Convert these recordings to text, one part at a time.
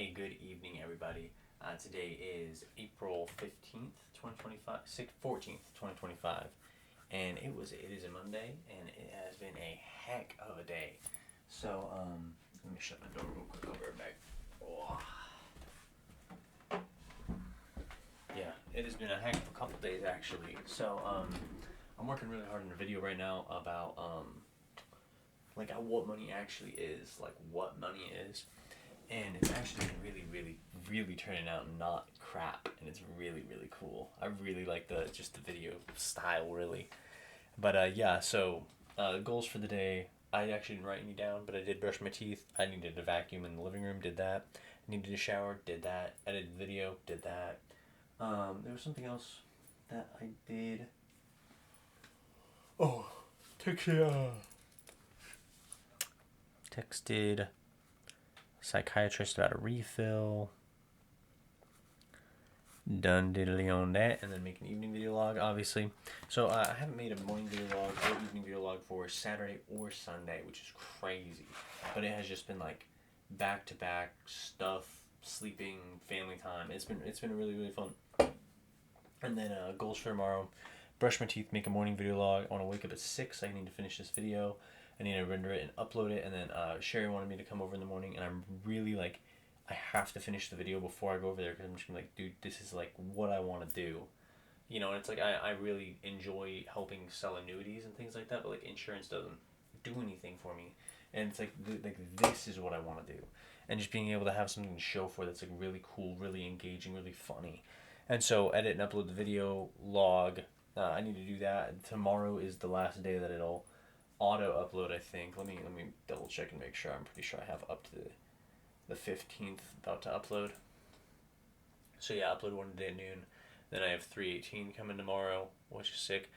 Hey, good evening, everybody. Today is April 15th, 2025, 14th, 2025, and it is a Monday, and it has been a heck of a day. So, let me shut my door real quick. I'll be right back. Oh. Yeah, it has been a heck of a couple days, actually. So, I'm working really hard on a video right now about, what money actually is, like what money is. And it's actually really turning out not crap, and it's really cool. I really like the video style, really. But yeah, so goals for the day. I actually didn't write any down, but I did brush my teeth. I needed to vacuum in the living room, did that. I needed a shower, did that. Edited video, did that. There was something else that I did. Oh, texted psychiatrist about a refill. Done diddly on that, and then make an evening video log, obviously. So I haven't made a morning video log or evening video log for Saturday or Sunday, which is crazy. But it has just been like back to back stuff, sleeping, family time. It's been really fun. And then goals for tomorrow: brush my teeth, make a morning video log. I want to wake up at 6. I need to finish this video. I need to render it and upload it, and then Sherry wanted me to come over in the morning, and I'm really like, I have to finish the video before I go over there, because I'm just gonna be like, dude, this is like what I want to do, and it's like I really enjoy helping sell annuities and things like that, but like insurance doesn't do anything for me, and it's like this is what I want to do, and just being able to have something to show for that's like really cool, really engaging, really funny, and so edit and upload the video log. I need to do that. Tomorrow is the last day that it'll auto upload, I think. Let me double check and make sure. I'm pretty sure I have up to the 15th about to upload. So yeah, upload one today at noon. Then I have 318 coming tomorrow, which is sick.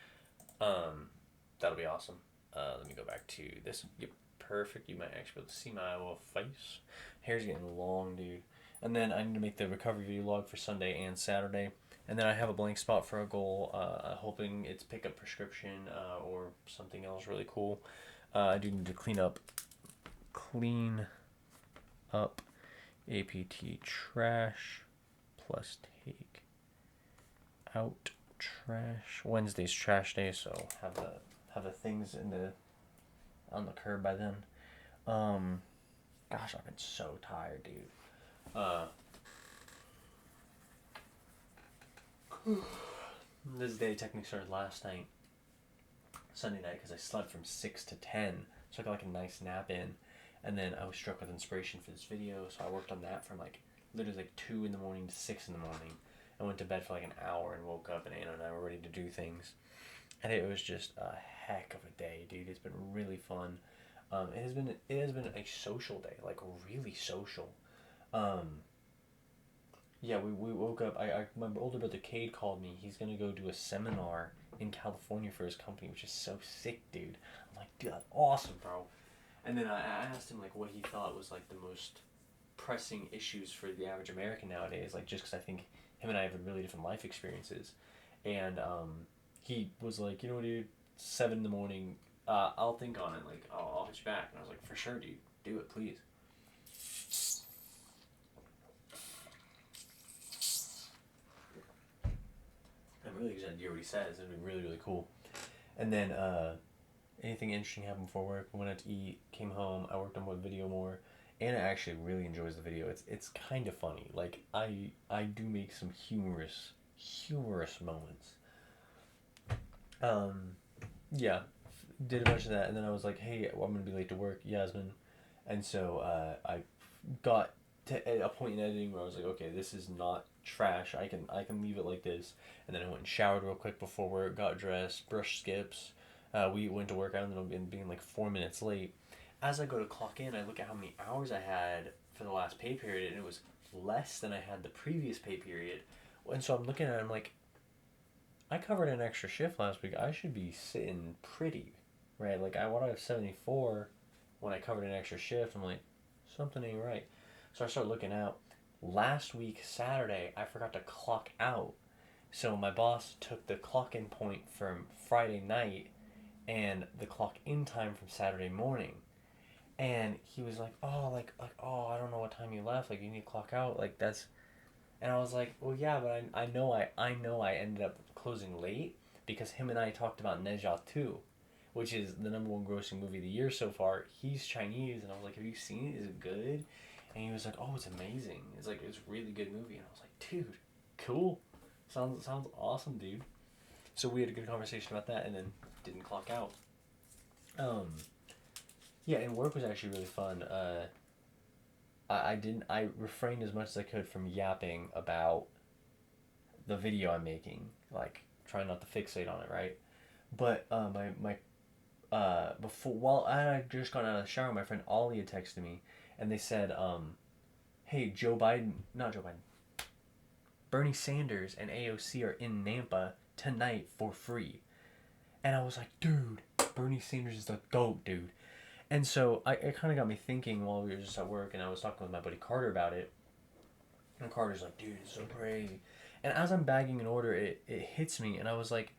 That'll be awesome. Let me go back to this. Yep, perfect. You might actually be able to see my little face. Hair's getting long, dude. And then I need to make the recovery video log for Sunday and Saturday. And then I have a blank spot for a goal, hoping it's pick up prescription or something else really cool. I do need to clean up APT trash plus take out trash. Wednesday's trash day, so have the things on the curb by then. Gosh, I've been so tired, dude. This day technically started last night, Sunday night, because I slept from 6 to 10, so I got like a nice nap in, and then I was struck with inspiration for this video, so I worked on that from literally 2 in the morning to 6 in the morning. I went to bed for an hour and woke up, and Anna and I were ready to do things, and it was just a heck of a day, dude. It's been really fun. It has been a social day, really social. Yeah, we woke up. My older brother Cade called me. He's gonna go do a seminar in California for his company, which is so sick, dude. I'm like, dude, that's awesome, bro. And then I asked him what he thought was the most pressing issues for the average American nowadays, just because I think him and I have really different life experiences. And he was like, dude, 7 in the morning. I'll think on it. I'll hit you back. And I was like, for sure, dude, do it, please. I'm really excited to hear what he says. It'll be really cool. And then anything interesting happened before work. We went out to eat, came home. I worked on my video more. Anna actually really enjoys the video. It's kind of funny. I do make some humorous moments. Yeah, did a bunch of that, and then I was like, hey, I'm gonna be late to work, Yasmin. And so I got to a point in editing where I was like, okay, this is not trash. I can leave it like this. And then I went and showered real quick before work, got dressed, brushed skips. We went to work. I ended up being 4 minutes late. As I go to clock in, I look at how many hours I had for the last pay period, and it was less than I had the previous pay period. And so I'm looking at it, I'm like, I covered an extra shift last week. I should be sitting pretty, right? I have 74 when I covered an extra shift. I'm like, something ain't right. So I start looking out. Last week, Saturday, I forgot to clock out. So my boss took the clock in point from Friday night and the clock in time from Saturday morning. And he was like, oh, oh, I don't know what time you left. Like, you need to clock out. Like, that's. And I was like, well, yeah, but I know I ended up closing late because him and I talked about Neja too, which is the number one grossing movie of the year so far. He's Chinese, and I was like, have you seen it? Is it good? And he was like, oh, it's amazing. It's a really good movie. And I was like, dude, cool. Sounds awesome, dude. So we had a good conversation about that, and then didn't clock out. Um, yeah, and work was actually really fun. I refrained as much as I could from yapping about the video I'm making, like trying not to fixate on it, right? But my before while I had just gone out of the shower, my friend Ollie had texted me, and they said, "Hey, not Joe Biden, Bernie Sanders and AOC are in Nampa tonight for free," and I was like, "Dude, Bernie Sanders is the goat, dude." And so it kind of got me thinking while we were just at work, and I was talking with my buddy Carter about it. And Carter's like, dude, it's so crazy. And as I'm bagging an order, it hits me, and I was like,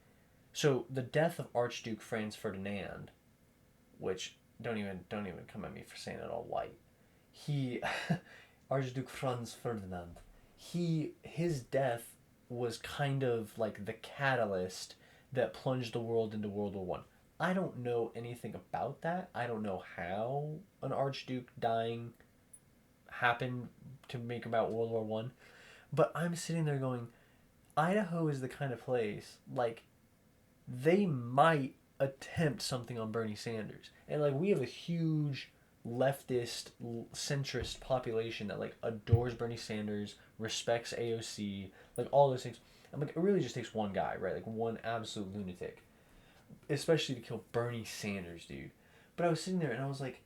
so the death of Archduke Franz Ferdinand, which don't even come at me for saying it all white. He, Archduke Franz Ferdinand, his death was kind of like the catalyst that plunged the world into World War One. I don't know anything about that. I don't know how an archduke dying happened to make about World War One. But I'm sitting there going, Idaho is the kind of place like they might attempt something on Bernie Sanders, and like we have a huge leftist centrist population that like adores Bernie Sanders, respects AOC, like all those things. I'm like, it really just takes one guy, right? Like one absolute lunatic, especially to kill Bernie Sanders, dude. But I was sitting there and I was like,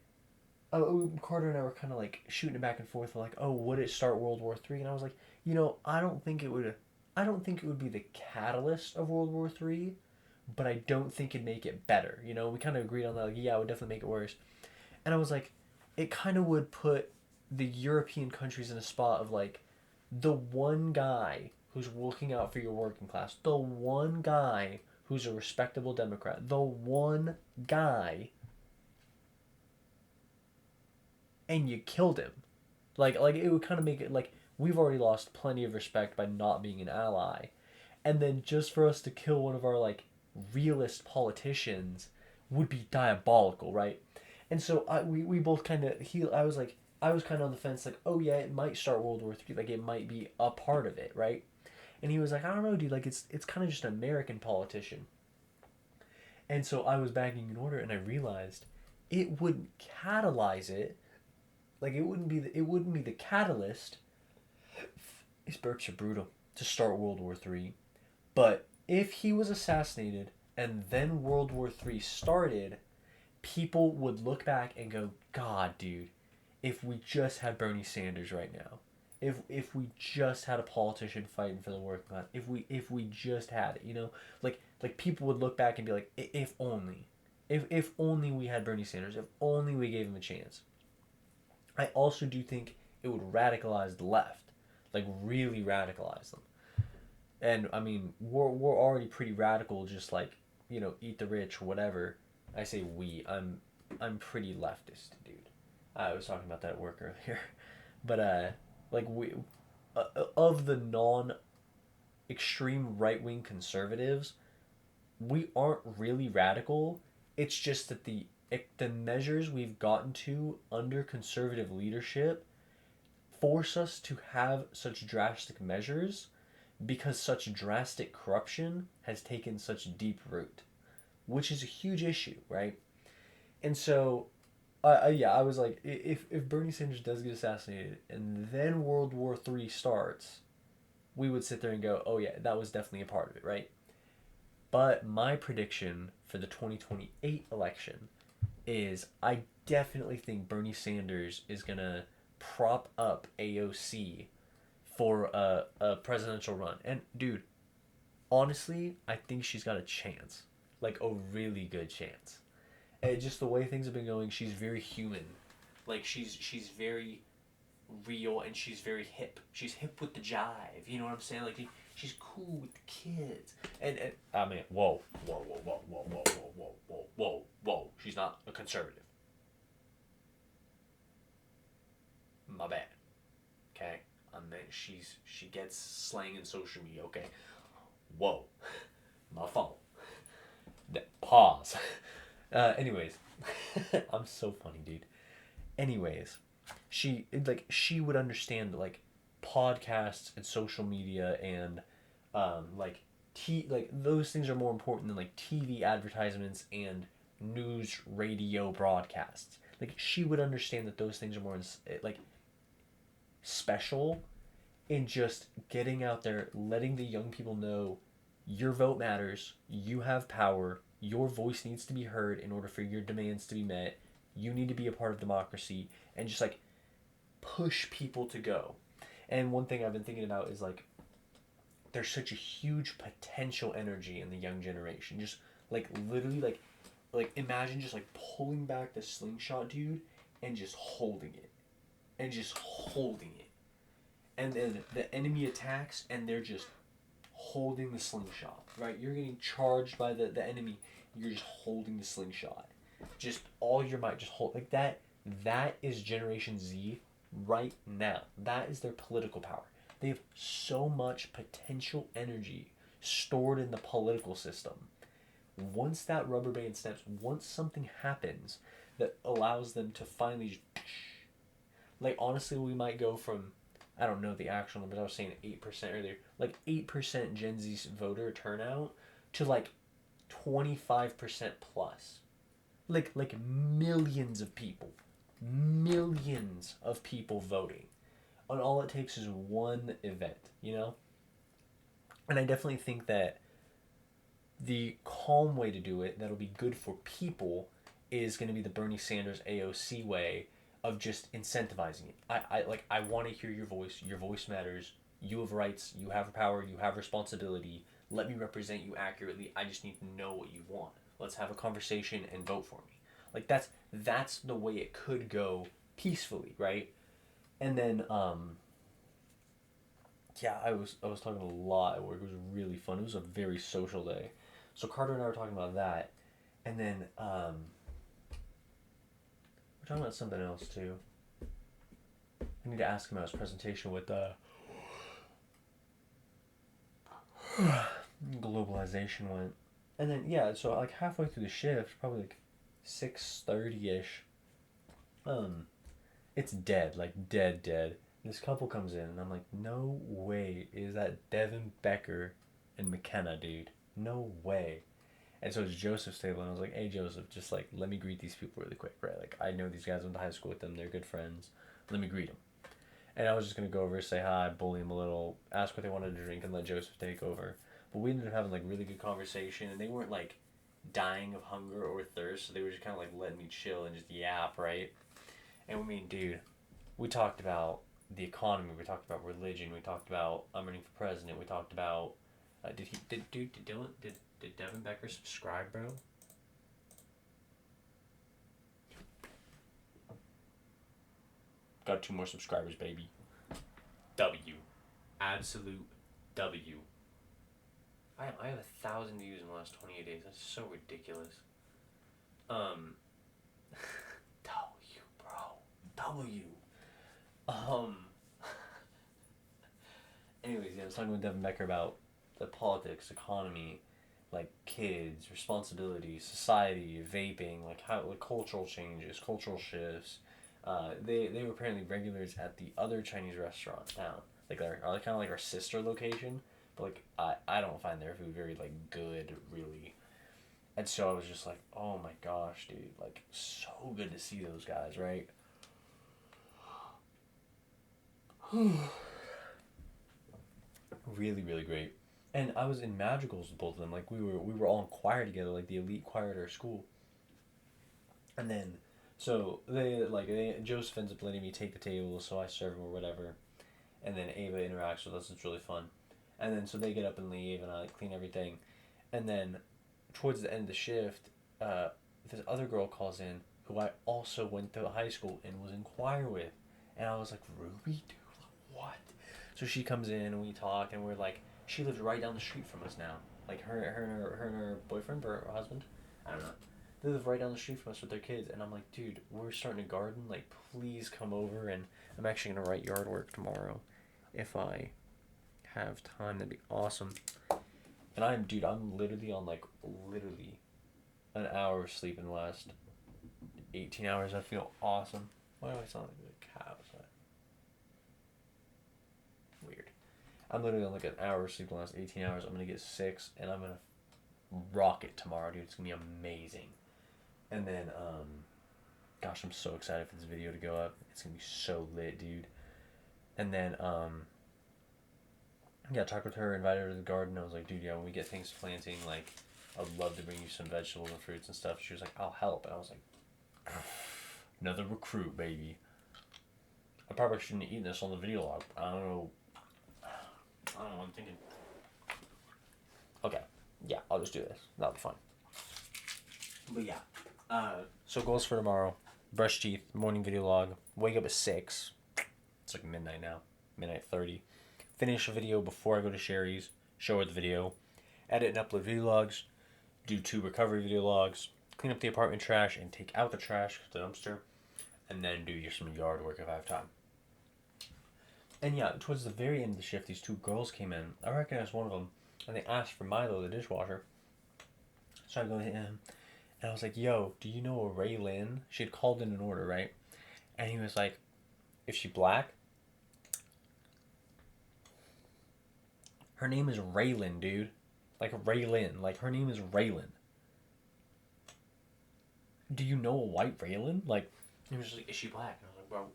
oh, Carter and I were kind of like shooting it back and forth, like, oh, would it start World War Three? And I was like, I don't think it would. I don't think it would be the catalyst of World War Three, but I don't think it'd make it better. We kind of agreed on that. Like, yeah, it would definitely make it worse. And I was like, it kind of would put the European countries in a spot of like, the one guy who's looking out for your working class, the one guy who's a respectable Democrat, the one guy, and you killed him. Like it would kind of make it like we've already lost plenty of respect by not being an ally, and then just for us to kill one of our like realist politicians would be diabolical, right? And so we both kind of I was kind of on the fence like, oh yeah, it might start World War Three, like it might be a part of it, right? And he was like, I don't know, dude, like it's kind of just an American politician. And so I was bagging an order, and I realized it wouldn't catalyze it. Like it wouldn't be the catalyst. These Burks are brutal to start World War Three. But if he was assassinated and then World War Three started, people would look back and go, God, dude, if we just had Bernie Sanders right now, if we just had a politician fighting for the working class, if we just had it, like people would look back and be like, if only, if only we had Bernie Sanders, if only we gave him a chance. I also do think it would radicalize the left, like really radicalize them. And I mean, we're already pretty radical, just like eat the rich, whatever. I say we. I'm pretty leftist, dude. I was talking about that at work earlier, but like we of the non extreme right wing conservatives, we aren't really radical. It's just that the measures we've gotten to under conservative leadership force us to have such drastic measures because such drastic corruption has taken such deep root, which is a huge issue, right? And so, yeah, I was like, if Bernie Sanders does get assassinated and then World War III starts, we would sit there and go, oh yeah, that was definitely a part of it, right? But my prediction for the 2028 election is I definitely think Bernie Sanders is going to prop up AOC for a presidential run. And, dude, honestly, I think she's got a chance. Like, a really good chance. And just the way things have been going, she's very human. Like, she's very real, and she's very hip. She's hip with the jive. You know what I'm saying? Like, she's cool with the kids. And I mean, whoa. She's not a conservative. My bad. Okay? She gets slang in social media, okay? Whoa. My fault. Pause. Anyways. I'm so funny, dude. Anyways. She would understand, like, podcasts and social media and, like, like, those things are more important than, like, TV advertisements and news radio broadcasts. Like, she would understand that those things are more, like, special in just getting out there, letting the young people know your vote matters, you have power, your voice needs to be heard in order for your demands to be met, you need to be a part of democracy, and just, like, push people to go. And one thing I've been thinking about is, like, there's such a huge potential energy in the young generation. Just, like, literally, like imagine just, like, pulling back the slingshot, dude, and just holding it. And just holding it. And then the enemy attacks, and they're just holding the slingshot, right? You're getting charged by the enemy. You're just holding the slingshot. Just all your might, just hold. Like, that is Generation Z right now. That is their political power. They have so much potential energy stored in the political system. Once that rubber band snaps, once something happens that allows them to finally just, like, honestly, we might go from, I don't know the actual numbers, I was saying 8% earlier, like 8% Gen Z voter turnout to, like, 25% plus. Like millions of people. Millions of people voting. And all it takes is one event, you know? And I definitely think that the calm way to do it, that'll be good for people, is going to be the Bernie Sanders AOC way of just incentivizing it. I want to hear your voice. Your voice matters. You have rights. You have power. You have responsibility. Let me represent you accurately. I just need to know what you want. Let's have a conversation and vote for me. Like, that's the way it could go peacefully, right? And then yeah, I was talking a lot at work. It was really fun. It was a very social day. So Carter and I were talking about that, and then we're talking about something else too. I need to ask him about his presentation with globalization went, and then yeah, so like halfway through the shift, probably like 6:30 ish. It's dead, like dead. This couple comes in, and I'm like, no way is that Devin Becker and McKenna, dude. No way. And so it's Joseph's table, and I was like, hey, Joseph, just, like, let me greet these people really quick, right? Like, I know these guys, went to high school with them, they're good friends. Let me greet them. And I was just going to go over, say hi, bully them a little, ask what they wanted to drink, and let Joseph take over. But we ended up having, like, really good conversation, and they weren't, like, dying of hunger or thirst, so they were just kind of, like, letting me chill and just yap, right? And I mean, dude, we talked about the economy, we talked about religion, we talked about I'm running for president, we talked about did Devin Becker subscribe, bro? Got 2 more subscribers, baby. W. Absolute W. I have 1,000 views in the last 28 days. That's so ridiculous. W, bro. W. Anyways, yeah, I was talking with Devin Becker about the politics, economy, like kids, responsibility, society, vaping, like how, like, cultural changes, cultural shifts. They were apparently regulars at the other Chinese restaurant down, like they're kind of like our sister location, but like I don't find their food very, like, good, really. And so I was just like, oh my gosh, dude, like, so good to see those guys, right? Really, really great. And I was in magicals with both of them. Like, we were all in choir together, like the elite choir at our school. And then, so Joseph ends up letting me take the table, so I serve him or whatever. And then Ava interacts with us. It's really fun. And then so they get up and leave, and I, like, clean everything. And then towards the end of the shift, this other girl calls in who I also went to high school and was in choir with. And I was like, Ruby, dude, what? So she comes in and we talk, and we're like, she lives right down the street from us now. Like, her and her boyfriend or her husband, I don't know. They live right down the street from us with their kids, and I'm like, dude, we're starting a garden. Like, please come over, and I'm actually gonna write yard work tomorrow, if I have time. That'd be awesome. And I'm literally on like literally an hour of sleep in the last 18 hours. I feel awesome. Why do I sound like a cow outside? Weird. I'm literally on like an hour of sleep in the last 18 hours. I'm gonna get 6, and I'm gonna rock it tomorrow, dude. It's gonna be amazing. And then, gosh, I'm so excited for this video to go up. It's gonna be so lit, dude. And then, yeah, talked with her, invited her to the garden. I was like, dude, yeah, when we get things planting, like, I'd love to bring you some vegetables and fruits and stuff. She was like, I'll help. And I was like, another recruit, baby. I probably shouldn't have eaten this on the video log. I don't know. I'm thinking. Okay. Yeah, I'll just do this. That'll be fun. But yeah. So goals for tomorrow. Brush teeth. Morning video log. Wake up at 6. It's like midnight now. Midnight 30. Finish a video before I go to Sherry's. Show her the video. Edit and upload video logs. Do 2 recovery video logs. Clean up the apartment trash and take out the trash, the dumpster. And then do some yard work if I have time. And yeah, towards the very end of the shift, these 2 girls came in. I recognized one of them, and they asked for Milo, the dishwasher. So I go to him, and I was like, yo, do you know a Ray Lynn? She had called in an order, right? And he was like, is she black? Her name is Raylan, dude. Like Raylin. Like, her name is Raylan. Do you know a white Raylan? Like, he was just like, is she black? And I was like, bro,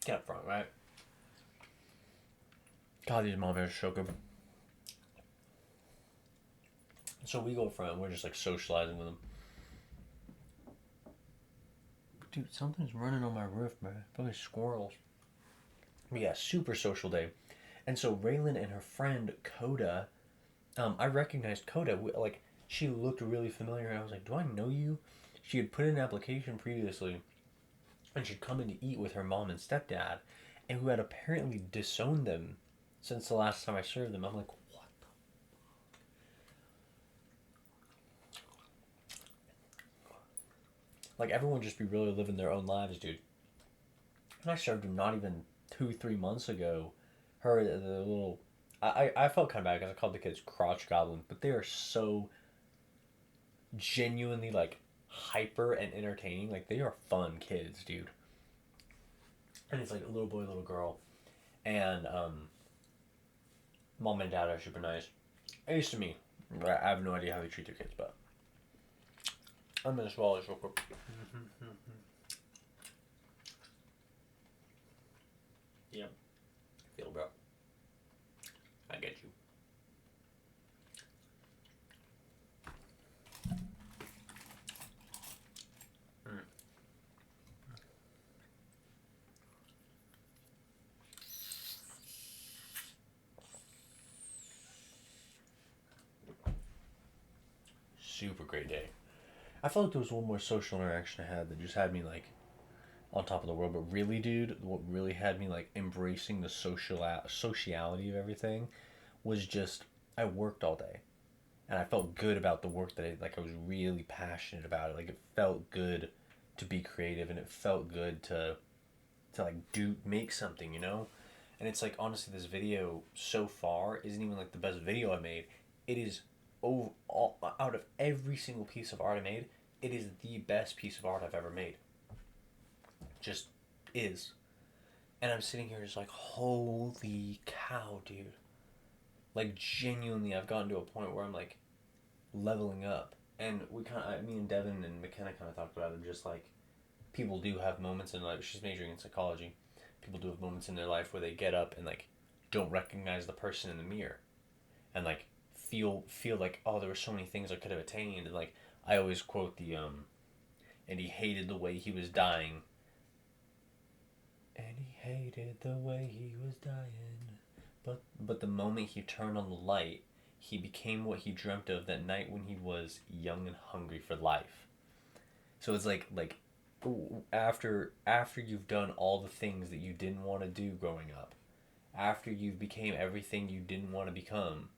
get up front, right? God, these mom bears are so good. So we go up front, and we're just like socializing with them. Dude, something's running on my roof, man. Probably squirrels. But yeah, super social day. And so Raylan and her friend Coda, I recognized Coda. Like, she looked really familiar, and I was like, do I know you? She had put in an application previously, and she'd come in to eat with her mom and stepdad, and who had apparently disowned them since the last time I served them. I'm like, what the? Like, everyone just be really living their own lives, dude. And I served them not even 2-3 months ago. Her, the little... I felt kind of bad because I called the kids crotch goblins, but they are so genuinely, like, hyper and entertaining. Like, they are fun kids, dude. And it's like a little boy, little girl. And, mom and dad are super nice. At least to me. I have no idea how they treat their kids, but I'm gonna swallow this real quick. Yep. Feel, bro. I get you. Super great day. I felt like there was one more social interaction I had that just had me like on top of the world. But really, dude, what really had me like embracing the sociality of everything was just I worked all day, and I felt good about the work that I was really passionate about it. Like, it felt good to be creative, and it felt good to like make something, you know. And it's like, honestly, this video so far isn't even like the best video I made. It is out of every single piece of art I made, it is the best piece of art I've ever made. Just is. And I'm sitting here just like, holy cow, dude. Like, genuinely, I've gotten to a point where I'm like leveling up. And me and Devin and McKenna kind of talked about it, just like, people do have moments in life. She's majoring in psychology. People do have moments in their life where they get up and like don't recognize the person in the mirror, and like feel like, oh, there were so many things I could have attained. And like, I always quote the and he hated the way he was dying. And he hated the way he was dying. But the moment he turned on the light, he became what he dreamt of that night when he was young and hungry for life. So it's like after you've done all the things that you didn't want to do growing up, after you've became everything you didn't want to become,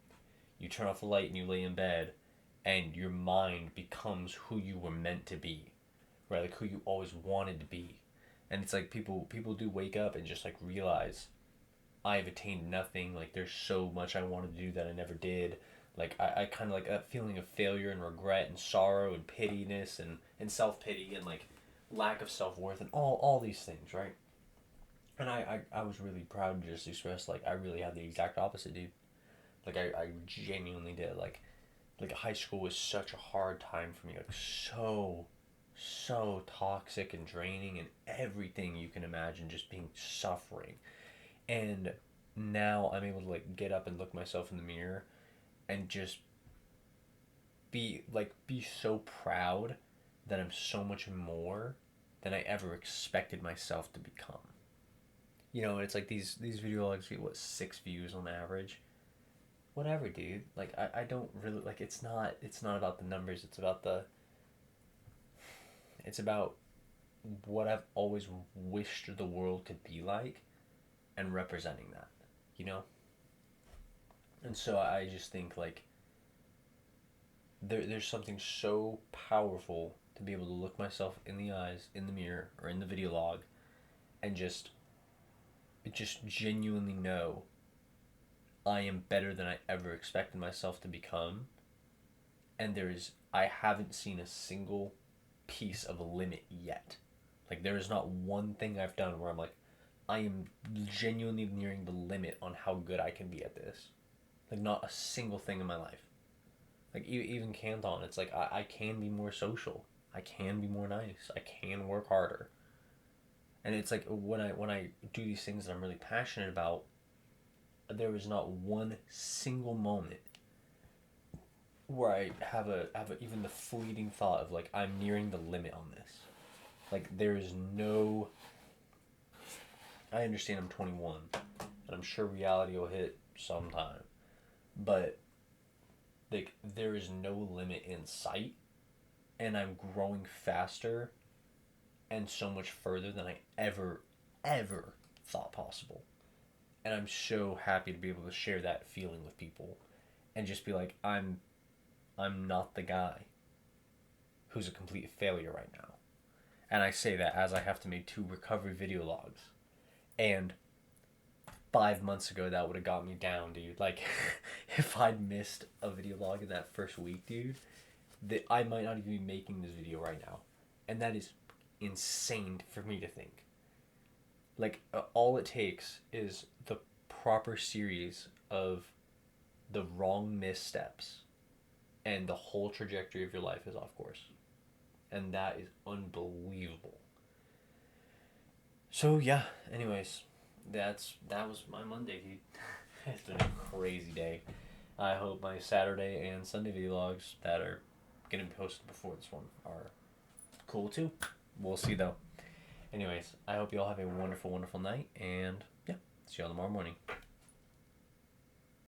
you turn off the light and you lay in bed, and your mind becomes who you were meant to be, right? Like who you always wanted to be. And it's like people do wake up and just like realize I've attained nothing. Like there's so much I wanted to do that I never did. Like I kind of like that feeling of failure and regret and sorrow and pittiness and self-pity and like lack of self-worth and all these things, right? And I was really proud to just express like I really had the exact opposite, dude. Like I genuinely did. Like high school was such a hard time for me. Like so toxic and draining and everything you can imagine, just being suffering. And now I'm able to like get up and look myself in the mirror and just be so proud that I'm so much more than I ever expected myself to become. You know, it's like these video logs get what 6 views on average. Whatever, dude. Like I don't really like it's not about the numbers, it's about what I've always wished the world could be like and representing that, you know? And so I just think like there's something so powerful to be able to look myself in the eyes in the mirror or in the video log and just genuinely know I am better than I ever expected myself to become, and I haven't seen a single piece of a limit yet. Like there is not one thing I've done where I'm like I am genuinely nearing the limit on how good I can be at this. Like not a single thing in my life. Like even Canton, it's like I can be more social. I can be more nice. I can work harder. And it's like when I do these things that I'm really passionate about, there was not one single moment where I have even the fleeting thought of like I'm nearing the limit on this. Like there is no. I understand I'm 21, and I'm sure reality will hit sometime, but like there is no limit in sight, and I'm growing faster and so much further than I ever thought possible. And I'm so happy to be able to share that feeling with people and just be like I'm not the guy who's a complete failure right now. And I say that as I have to make 2 recovery video logs. And 5 months ago that would have got me down, dude. Like if I'd missed a video log in that first week, dude, that I might not even be making this video right now. And that is insane for me to think. Like all it takes is the proper series of the wrong missteps and the whole trajectory of your life is off course. And that is unbelievable. So yeah, anyways, that was my Monday, dude. It's been a crazy day. I hope my Saturday and Sunday vlogs that are gonna be posted before this one are cool too. We'll see though. Anyways, I hope you all have a wonderful, wonderful night, and yeah, see you all tomorrow morning.